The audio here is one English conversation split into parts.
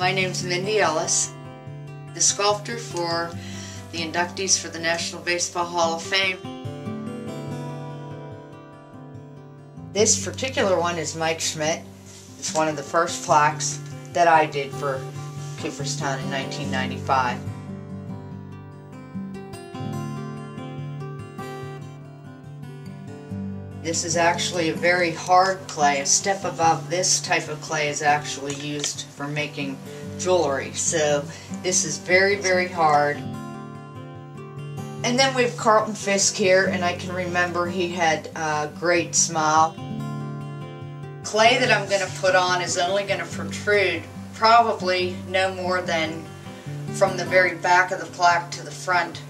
My name's Mindy Ellis, the sculptor for the inductees for the National Baseball Hall of Fame. This particular one is Mike Schmidt. It's one of the first plaques that I did for Cooperstown in 1995. This is actually a very hard clay. A step above this type of clay is actually used for making jewelry. So this is very, very hard. And then we have Carlton Fisk here, and I can remember he had a great smile. Clay that I'm going to put on is only going to protrude probably no more than from the very back of the plaque to the front,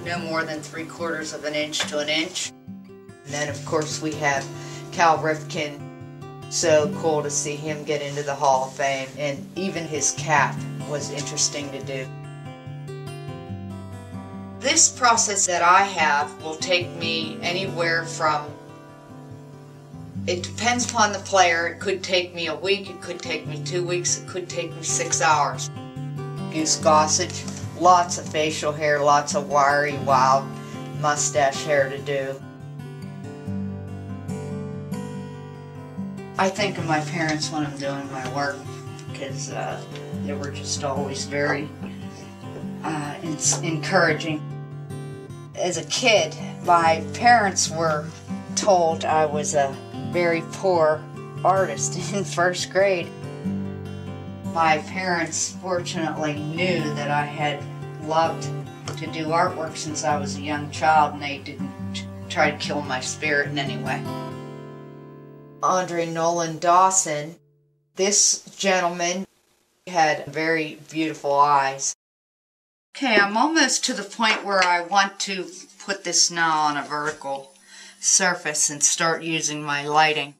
no more than 3/4 of an inch to an inch. And then of course we have Cal Ripken. So cool to see him get into the Hall of Fame, and even his cap was interesting to do. This process that I have will take me anywhere from, it depends upon the player, it could take me a week, it could take me 2 weeks, it could take me 6 hours. Goose gossage, lots of facial hair, lots of wiry, wild mustache hair to do. I think of my parents when I'm doing my work, because they were just always very encouraging. As a kid, my parents were told I was a very poor artist in first grade. My parents fortunately knew that I had loved to do artwork since I was a young child, and they didn't try to kill my spirit in any way. Andre Nolan Dawson, this gentleman had very beautiful eyes. Okay, I'm almost to the point where I want to put this now on a vertical surface and start using my lighting.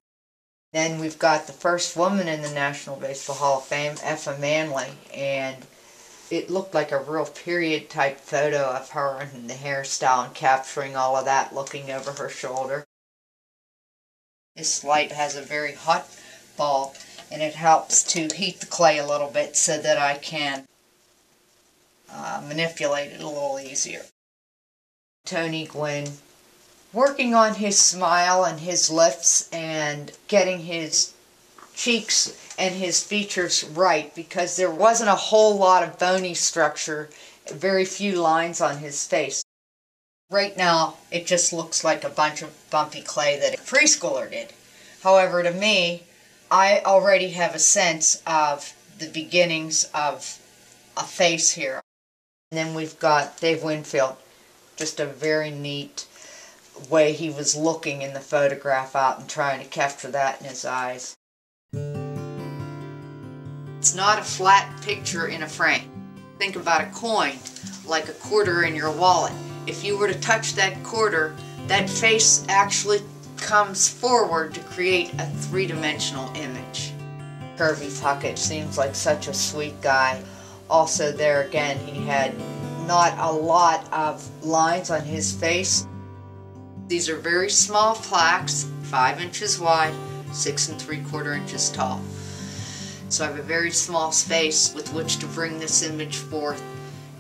Then we've got the first woman in the National Baseball Hall of Fame, Effa Manley, and it looked like a real period type photo of her and the hairstyle and capturing all of that looking over her shoulder. This light has a very hot bulb, and it helps to heat the clay a little bit so that I can manipulate it a little easier. Tony Gwynn, working on his smile and his lips and getting his cheeks and his features right, because there wasn't a whole lot of bony structure, very few lines on his face. Right now, it just looks like a bunch of bumpy clay that a preschooler did. However, to me, I already have a sense of the beginnings of a face here. And then we've got Dave Winfield, just a very neat way he was looking in the photograph out and trying to capture that in his eyes. It's not a flat picture in a frame. Think about a coin, like a quarter in your wallet. If you were to touch that quarter, that face actually comes forward to create a three-dimensional image. Kirby Puckett seems like such a sweet guy. Also there again, he had not a lot of lines on his face. These are very small plaques, 5 inches wide, 6 3/4 inches tall. So I have a very small space with which to bring this image forth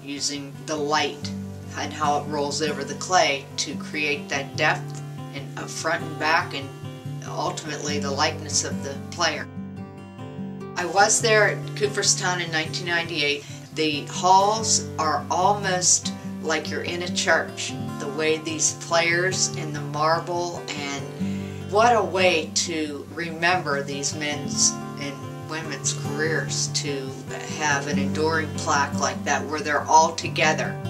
using the light and how it rolls over the clay to create that depth and of front and back, and ultimately the likeness of the player. I was there at Cooperstown in 1998. The halls are almost like you're in a church, the way these players in the marble, and what a way to remember these men's and women's careers, to have an enduring plaque like that where they're all together.